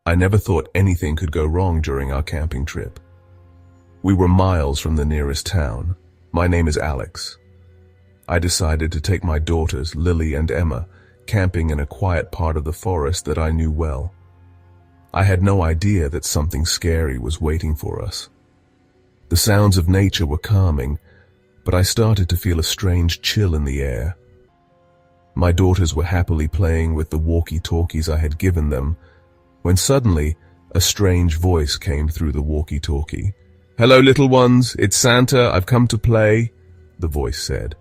I never thought anything could go wrong during our camping trip. We were miles from the nearest town. My name is Alex. I decided to take my daughters, Lily and Emma, camping in a quiet part of the forest that I knew well. I had no idea that something scary was waiting for us. The sounds of nature were calming, but I started to feel a strange chill in the air. My daughters were happily playing with the walkie-talkies I had given them, when suddenly a strange voice came through the walkie-talkie. "Hello, little ones, it's Santa, I've come to play," the voice said.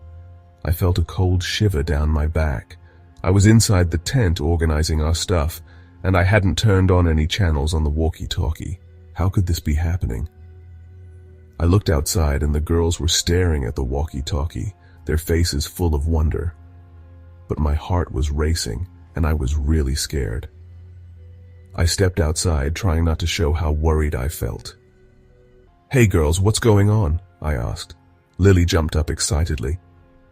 I felt a cold shiver down my back. I was inside the tent organizing our stuff, and I hadn't turned on any channels on the walkie-talkie. How could this be happening? I looked outside and the girls were staring at the walkie-talkie, their faces full of wonder. But my heart was racing, and I was really scared. I stepped outside, trying not to show how worried I felt. "Hey girls, what's going on?" I asked. Lily jumped up excitedly.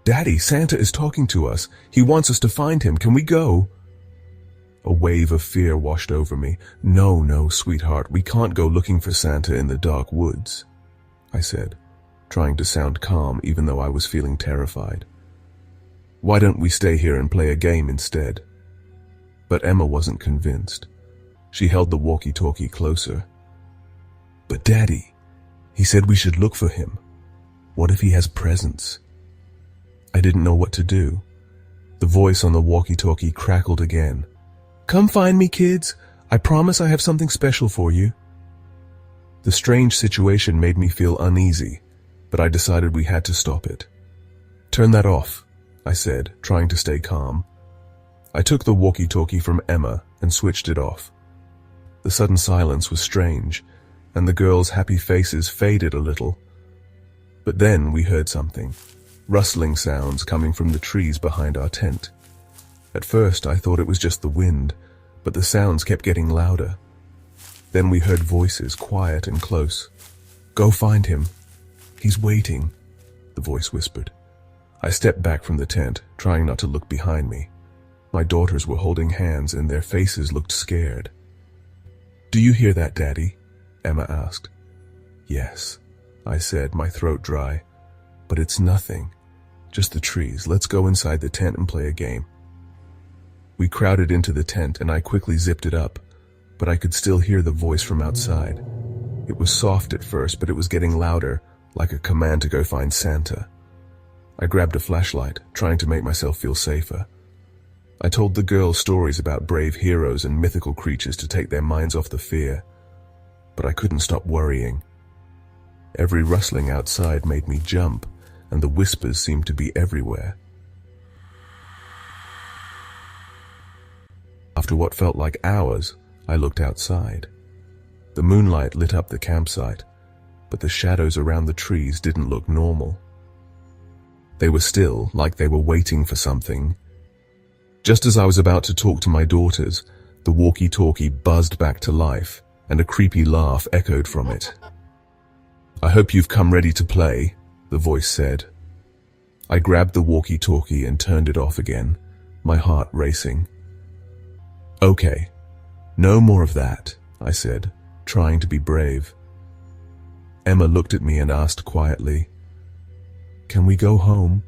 "Daddy, Santa is talking to us. He wants us to find him. Can we go?" A wave of fear washed over me. No, sweetheart, we can't go looking for Santa in the dark woods," I said, trying to sound calm even though I was feeling terrified. "Why don't we stay here and play a game instead?" But Emma wasn't convinced. She held the walkie-talkie closer. "But Daddy, he said we should look for him. What if he has presents?" I didn't know what to do. The voice on the walkie-talkie crackled again. "Come find me, kids. I promise I have something special for you." The strange situation made me feel uneasy, but I decided we had to stop it. "Turn that off," I said, trying to stay calm. I took the walkie-talkie from Emma and switched it off. The sudden silence was strange, and the girls' happy faces faded a little. But then we heard something, rustling sounds coming from the trees behind our tent. At first I thought it was just the wind, but the sounds kept getting louder. Then we heard voices, quiet and close. "Go find him. He's waiting," the voice whispered. I stepped back from the tent, trying not to look behind me. My daughters were holding hands and their faces looked scared. "Do you hear that, Daddy?" Emma asked. "Yes," I said, my throat dry. "But it's nothing. Just the trees. Let's go inside the tent and play a game." We crowded into the tent and I quickly zipped it up, but I could still hear the voice from outside. It was soft at first, but it was getting louder, like a command to go find Santa. I grabbed a flashlight, trying to make myself feel safer. I told the girls stories about brave heroes and mythical creatures to take their minds off the fear, but I couldn't stop worrying. Every rustling outside made me jump, and the whispers seemed to be everywhere. After what felt like hours, I looked outside. The moonlight lit up the campsite, but the shadows around the trees didn't look normal. They were still, like they were waiting for something. Just as I was about to talk to my daughters, the walkie-talkie buzzed back to life, and a creepy laugh echoed from it. "I hope you've come ready to play," the voice said. I grabbed the walkie-talkie and turned it off again, my heart racing. "Okay, no more of that," I said, trying to be brave. Emma looked at me and asked quietly, "Can we go home?"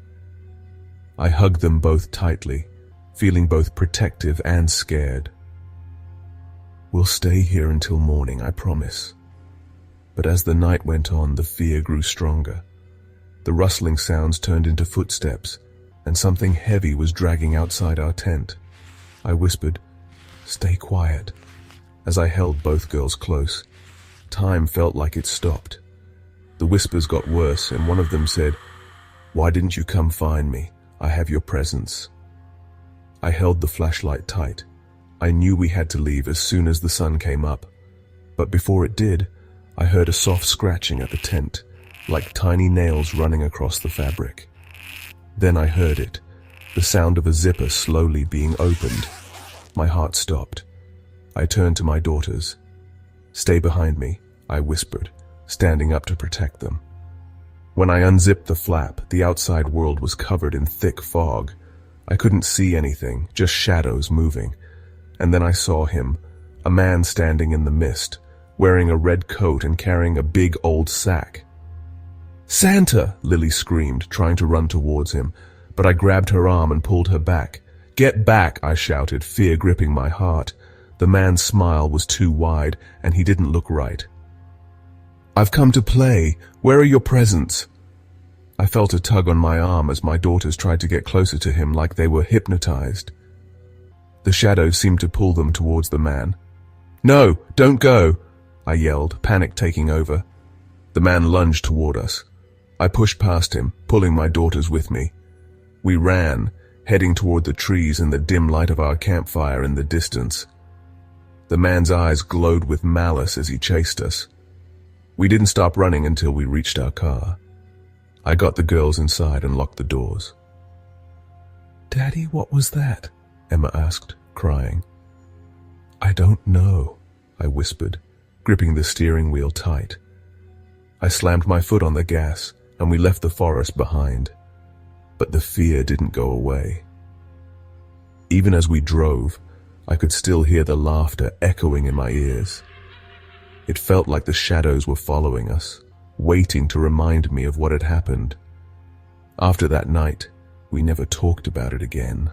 I hugged them both tightly, feeling both protective and scared. "We'll stay here until morning, I promise." But as the night went on, the fear grew stronger. The rustling sounds turned into footsteps, and something heavy was dragging outside our tent. I whispered, "Stay quiet," as I held both girls close. Time felt like it stopped. The whispers got worse, and one of them said, "Why didn't you come find me? I have your presents." I held the flashlight tight. I knew we had to leave as soon as the sun came up. But before it did, I heard a soft scratching at the tent, like tiny nails running across the fabric. Then I heard it, the sound of a zipper slowly being opened. My heart stopped. I turned to my daughters. "Stay behind me," I whispered, standing up to protect them. When I unzipped the flap, the outside world was covered in thick fog. I couldn't see anything, just shadows moving. And then I saw him, A man standing in the mist, wearing a red coat and carrying a big old sack. "Santa!" Lily screamed, trying to run towards him, but I grabbed her arm and pulled her back. "Get back!" I shouted, fear gripping my heart. The man's smile was too wide, and he didn't look right. "I've come to play. Where are your presents?" I felt a tug on my arm as my daughters tried to get closer to him like they were hypnotized. The shadows seemed to pull them towards the man. "No, don't go!" I yelled, panic taking over. The man lunged toward us. I pushed past him, pulling my daughters with me. We ran, heading toward the trees in the dim light of our campfire in the distance. The man's eyes glowed with malice as he chased us. We didn't stop running until we reached our car. I got the girls inside and locked the doors. "Daddy, what was that?" Emma asked, crying. "I don't know," I whispered, gripping the steering wheel tight. I slammed my foot on the gas, and we left the forest behind. But the fear didn't go away. Even as we drove, I could still hear the laughter echoing in my ears. It felt like the shadows were following us, waiting to remind me of what had happened. After that night, we never talked about it again.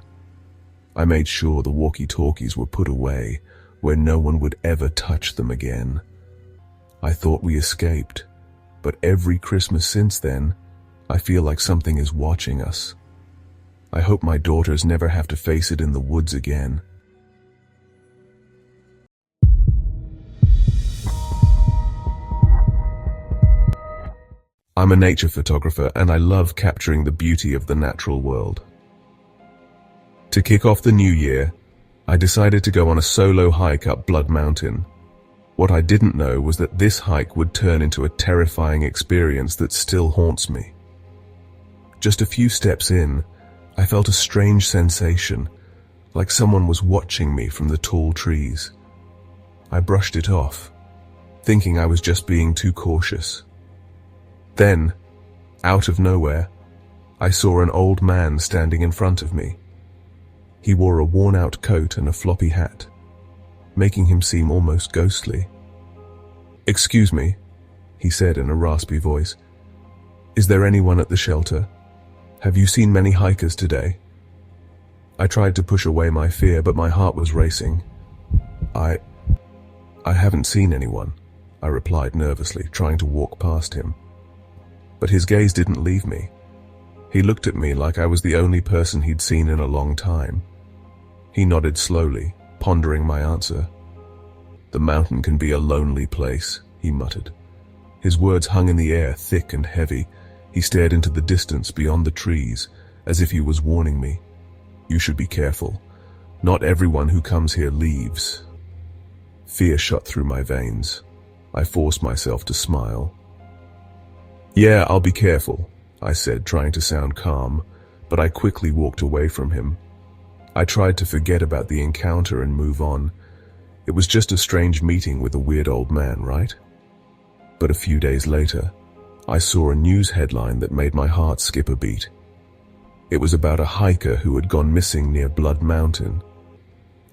I made sure the walkie-talkies were put away, where no one would ever touch them again. I thought we escaped, but every Christmas since then, I feel like something is watching us. I hope my daughters never have to face it in the woods again. I'm a nature photographer and I love capturing the beauty of the natural world. To kick off the new year, I decided to go on a solo hike up Blood Mountain. What I didn't know was that this hike would turn into a terrifying experience that still haunts me. Just a few steps in, I felt a strange sensation, like someone was watching me from the tall trees. I brushed it off, thinking I was just being too cautious. Then, out of nowhere, I saw an old man standing in front of me. He wore a worn-out coat and a floppy hat, making him seem almost ghostly. "Excuse me," he said in a raspy voice. "Is there anyone at the shelter? Have you seen many hikers today?" I tried to push away my fear, but my heart was racing. I haven't seen anyone," I replied nervously, trying to walk past him. But his gaze didn't leave me. He looked at me like I was the only person he'd seen in a long time. He nodded slowly, pondering my answer. "The mountain can be a lonely place," he muttered. His words hung in the air, thick and heavy. He stared into the distance beyond the trees, as if he was warning me. "You should be careful. Not everyone who comes here leaves." Fear shot through my veins. I forced myself to smile. "Yeah, I'll be careful," I said, trying to sound calm, but I quickly walked away from him. I tried to forget about the encounter and move on. It was just a strange meeting with a weird old man, right? But a few days later, I saw a news headline that made my heart skip a beat. It was about a hiker who had gone missing near Blood Mountain.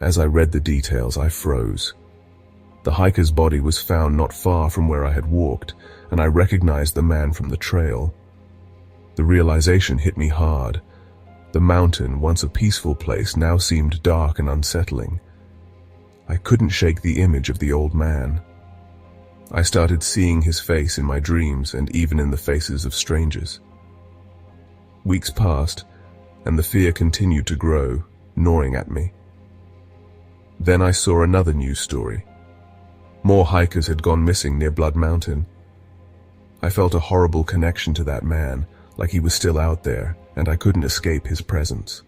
As I read the details, I froze. The hiker's body was found not far from where I had walked, and I recognized the man from the trail. The realization hit me hard. The mountain, once a peaceful place, now seemed dark and unsettling. I couldn't shake the image of the old man. I started seeing his face in my dreams and even in the faces of strangers. Weeks passed, and the fear continued to grow, gnawing at me. Then I saw another news story. More hikers had gone missing near Blood Mountain. I felt a horrible connection to that man, like he was still out there, and I couldn't escape his presence.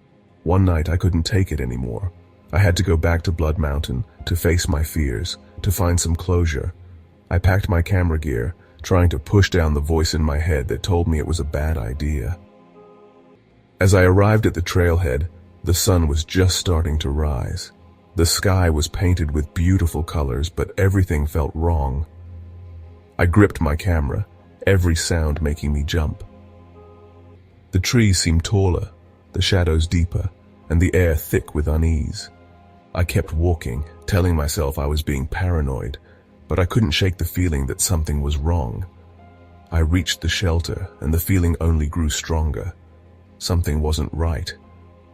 One night I couldn't take it anymore. I had to go back to Blood Mountain, to face my fears, to find some closure. I packed my camera gear, trying to push down the voice in my head that told me it was a bad idea. As I arrived at the trailhead, the sun was just starting to rise. The sky was painted with beautiful colors, but everything felt wrong. I gripped my camera, every sound making me jump. The trees seemed taller, the shadows deeper, and the air thick with unease. I kept walking, telling myself I was being paranoid, but I couldn't shake the feeling that something was wrong. I reached the shelter, and the feeling only grew stronger. Something wasn't right.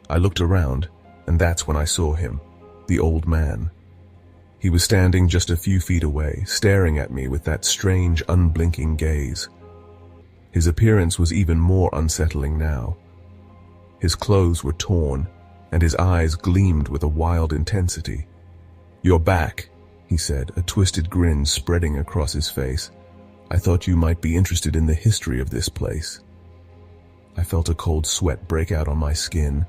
I looked around, and that's when I saw him, the old man. He was standing just a few feet away, staring at me with that strange, unblinking gaze. His appearance was even more unsettling now. His clothes were torn, and his eyes gleamed with a wild intensity. "You're back," he said, a twisted grin spreading across his face. "I thought you might be interested in the history of this place." I felt a cold sweat break out on my skin.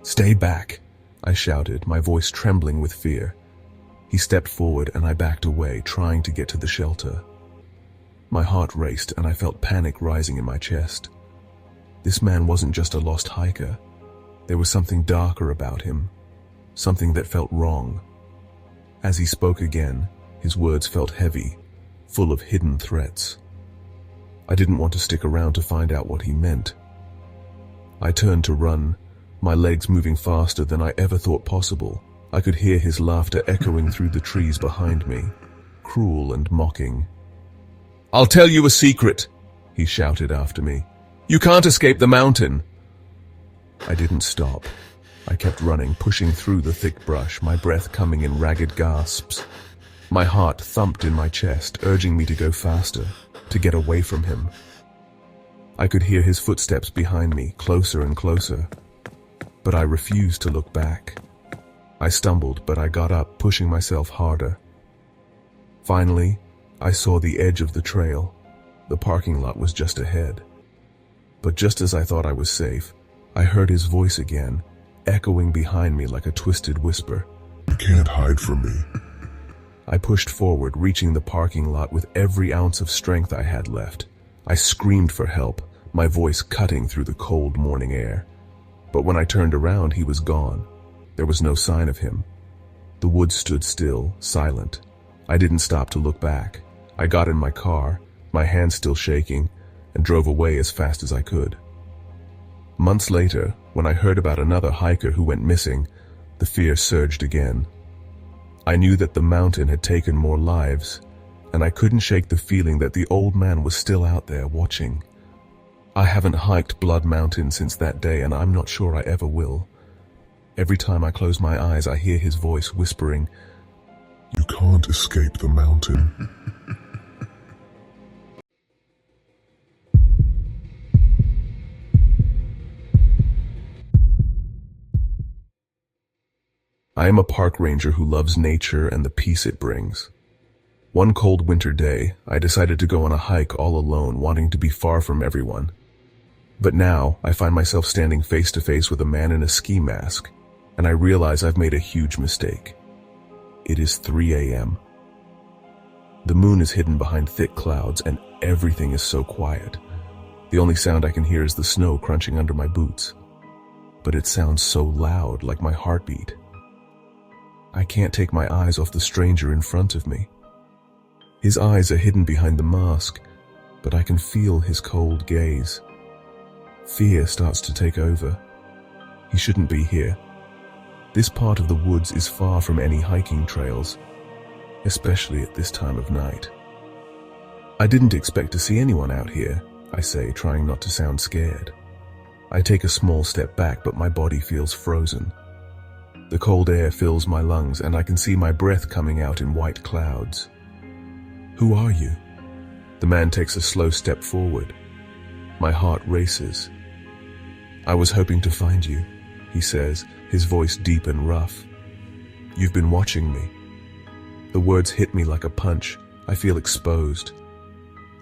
"Stay back," I shouted, my voice trembling with fear. He stepped forward and I backed away, trying to get to the shelter. My heart raced and I felt panic rising in my chest. This man wasn't just a lost hiker. There was something darker about him, something that felt wrong. As he spoke again, his words felt heavy, full of hidden threats. I didn't want to stick around to find out what he meant. I turned to run, my legs moving faster than I ever thought possible. I could hear his laughter echoing through the trees behind me, cruel and mocking. "I'll tell you a secret," he shouted after me. "You can't escape the mountain." I didn't stop. I kept running, pushing through the thick brush, my breath coming in ragged gasps. My heart thumped in my chest, urging me to go faster, to get away from him. I could hear his footsteps behind me, closer and closer. But I refused to look back. I stumbled, but I got up, pushing myself harder. Finally, I saw the edge of the trail. The parking lot was just ahead. But just as I thought I was safe, I heard his voice again, echoing behind me like a twisted whisper. "You can't hide from me." I pushed forward, reaching the parking lot with every ounce of strength I had left. I screamed for help, my voice cutting through the cold morning air. But when I turned around, he was gone. There was no sign of him. The woods stood still, silent. I didn't stop to look back. I got in my car, my hands still shaking, and drove away as fast as I could. Months later, when I heard about another hiker who went missing, the fear surged again. I knew that the mountain had taken more lives, and I couldn't shake the feeling that the old man was still out there watching. I haven't hiked Blood Mountain since that day, and I'm not sure I ever will. Every time I close my eyes, I hear his voice whispering, "You can't escape the mountain." I am a park ranger who loves nature and the peace it brings. One cold winter day, I decided to go on a hike all alone, wanting to be far from everyone. But now, I find myself standing face to face with a man in a ski mask, and I realize I've made a huge mistake. It is 3 a.m. The moon is hidden behind thick clouds, and everything is so quiet. The only sound I can hear is the snow crunching under my boots. But it sounds so loud, like my heartbeat. I can't take my eyes off the stranger in front of me. His eyes are hidden behind the mask, but I can feel his cold gaze. Fear starts to take over. He shouldn't be here. This part of the woods is far from any hiking trails, especially at this time of night. I didn't expect to see anyone out here, I say, trying not to sound scared. I take a small step back, but my body feels frozen. The cold air fills my lungs, and I can see my breath coming out in white clouds. "Who are you?" The man takes a slow step forward. My heart races. "I was hoping to find you," he says, his voice deep and rough. "You've been watching me." The words hit me like a punch. I feel exposed.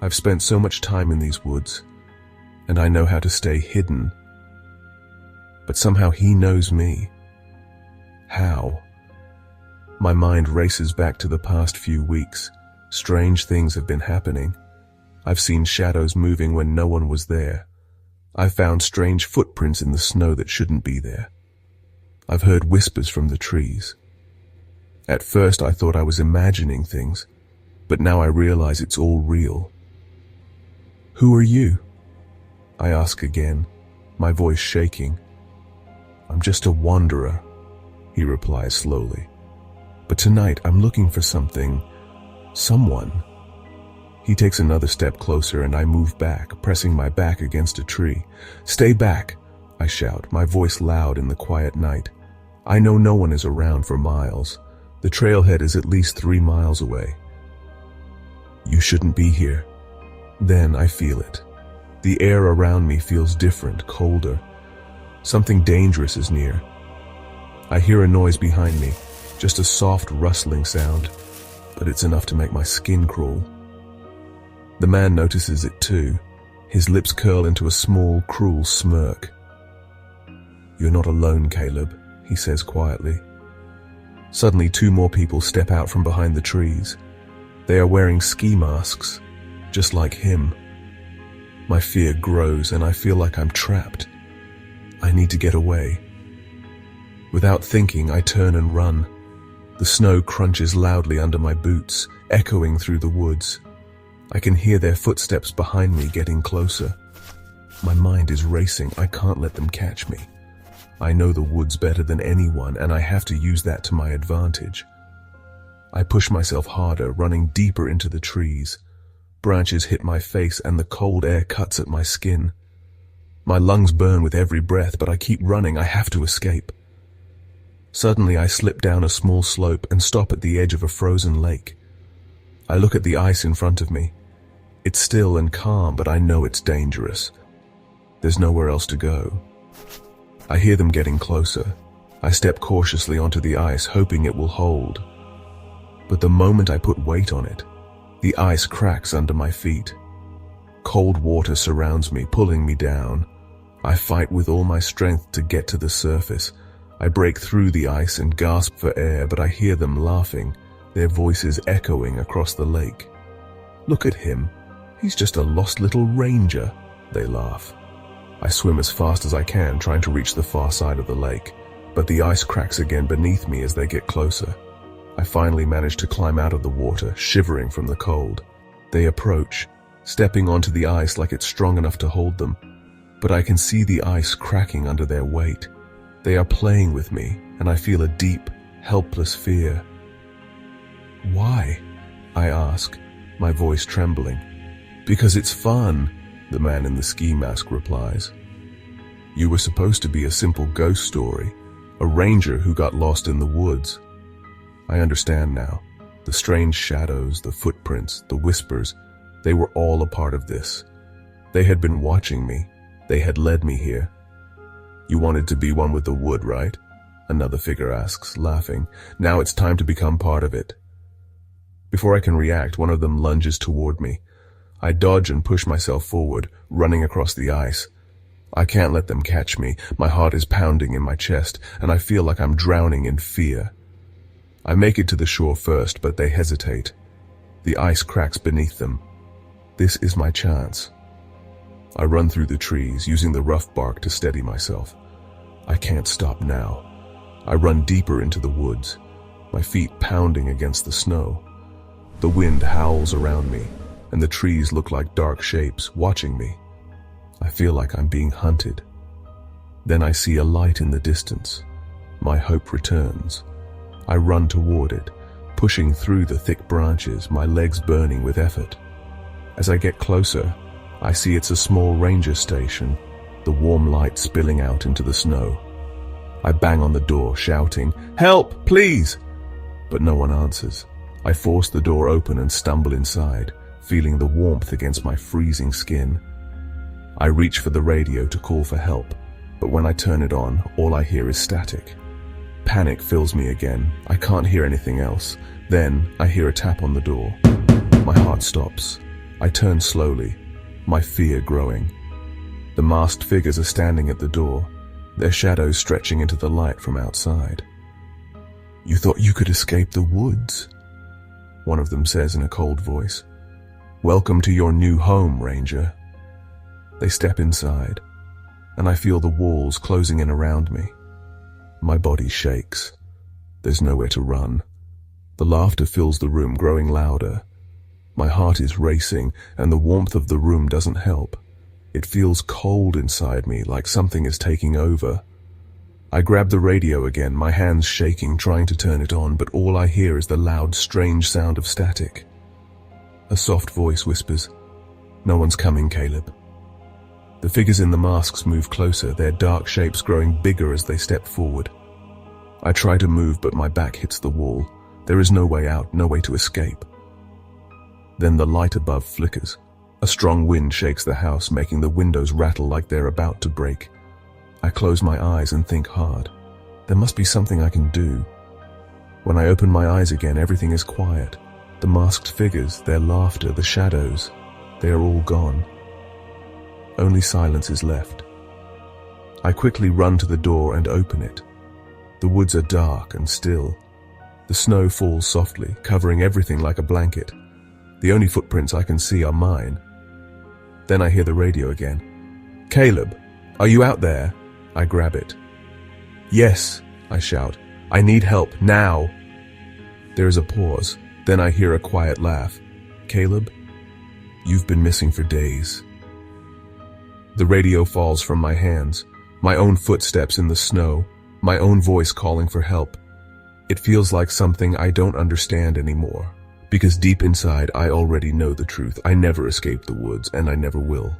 I've spent so much time in these woods, and I know how to stay hidden. But somehow he knows me. How? My mind races back to the past few weeks. Strange things have been happening. I've seen shadows moving when no one was there. I've found strange footprints in the snow that shouldn't be there. I've heard whispers from the trees. At first I thought I was imagining things, but now I realize it's all real. "Who are you?" I ask again, my voice shaking. "I'm just a wanderer," he replies slowly. But tonight I'm looking for someone. He takes another step closer and I move back, pressing my back against a tree. Stay back, I shout, my voice loud in the quiet night. I know no one is around for miles. The trailhead is at least 3 miles away. You shouldn't be here. Then I feel it. The air around me feels different, colder. Something dangerous is near. I hear a noise behind me, just a soft rustling sound, but it's enough to make my skin crawl. The man notices it too. His lips curl into a small, cruel smirk. You're not alone, Caleb, he says quietly. Suddenly 2 more people step out from behind the trees. They are wearing ski masks, just like him. My fear grows and I feel like I'm trapped. I need to get away. Without thinking, I turn and run. The snow crunches loudly under my boots, echoing through the woods. I can hear their footsteps behind me getting closer. My mind is racing. I can't let them catch me. I know the woods better than anyone, and I have to use that to my advantage. I push myself harder, running deeper into the trees. Branches hit my face and the cold air cuts at my skin. My lungs burn with every breath, but I keep running. I have to escape. Suddenly I slip down a small slope and stop at the edge of a frozen lake. I look at the ice in front of me. It's still and calm, but I know it's dangerous. There's nowhere else to go. I hear them getting closer. I step cautiously onto the ice, hoping it will hold. But the moment I put weight on it, the ice cracks under my feet. Cold water surrounds me, pulling me down. I fight with all my strength to get to the surface. I break through the ice and gasp for air, but I hear them laughing, their voices echoing across the lake. Look at him. He's just a lost little ranger, they laugh. I swim as fast as I can, trying to reach the far side of the lake, but the ice cracks again beneath me as they get closer. I finally manage to climb out of the water, shivering from the cold. They approach, stepping onto the ice like it's strong enough to hold them, but I can see the ice cracking under their weight. They are playing with me, and I feel a deep, helpless fear. Why? I ask, my voice trembling. Because it's fun, the man in the ski mask replies. You were supposed to be a simple ghost story, a ranger who got lost in the woods. I understand now. The strange shadows, the footprints, the whispers, they were all a part of this. They had been watching me. They had led me here. You wanted to be one with the wood, right? Another figure asks, laughing. Now it's time to become part of it. Before I can react, one of them lunges toward me. I dodge and push myself forward, running across the ice. I can't let them catch me. My heart is pounding in my chest, and I feel like I'm drowning in fear. I make it to the shore first, but they hesitate. The ice cracks beneath them. This is my chance. I run through the trees, using the rough bark to steady myself. I can't stop now. I run deeper into the woods, my feet pounding against the snow. The wind howls around me, and the trees look like dark shapes watching me. I feel like I'm being hunted. Then I see a light in the distance. My hope returns. I run toward it, pushing through the thick branches, my legs burning with effort. As I get closer, I see it's a small ranger station, the warm light spilling out into the snow. I bang on the door, shouting, "Help, please!" But no one answers. I force the door open and stumble inside, feeling the warmth against my freezing skin. I reach for the radio to call for help, but when I turn it on, all I hear is static. Panic fills me again. I can't hear anything else. Then I hear a tap on the door. My heart stops. I turn slowly, my fear growing. The masked figures are standing at the door, their shadows stretching into the light from outside. "You thought you could escape the woods," one of them says in a cold voice. "Welcome to your new home, Ranger." They step inside, and I feel the walls closing in around me. My body shakes. There's nowhere to run. The laughter fills the room, growing louder. My heart is racing, and the warmth of the room doesn't help. It feels cold inside me, like something is taking over. I grab the radio again, my hands shaking, trying to turn it on, but all I hear is the loud, strange sound of static. A soft voice whispers, "No one's coming, Caleb." The figures in the masks move closer, their dark shapes growing bigger as they step forward. I try to move, but my back hits the wall. There is no way out, no way to escape. Then the light above flickers. A strong wind shakes the house, making the windows rattle like they're about to break. I close my eyes and think hard. There must be something I can do. When I open my eyes again, everything is quiet. The masked figures, their laughter, the shadows, they are all gone. Only silence is left. I quickly run to the door and open it. The woods are dark and still. The snow falls softly, covering everything like a blanket. The only footprints I can see are mine. Then I hear the radio again. "Caleb, are you out there?" I grab it. "Yes," I shout. "I need help, now." There is a pause. Then I hear a quiet laugh. "Caleb, you've been missing for days." The radio falls from my hands. My own footsteps in the snow. My own voice calling for help. It feels like something I don't understand anymore. Because deep inside, I already know the truth. I never escaped the woods, and I never will.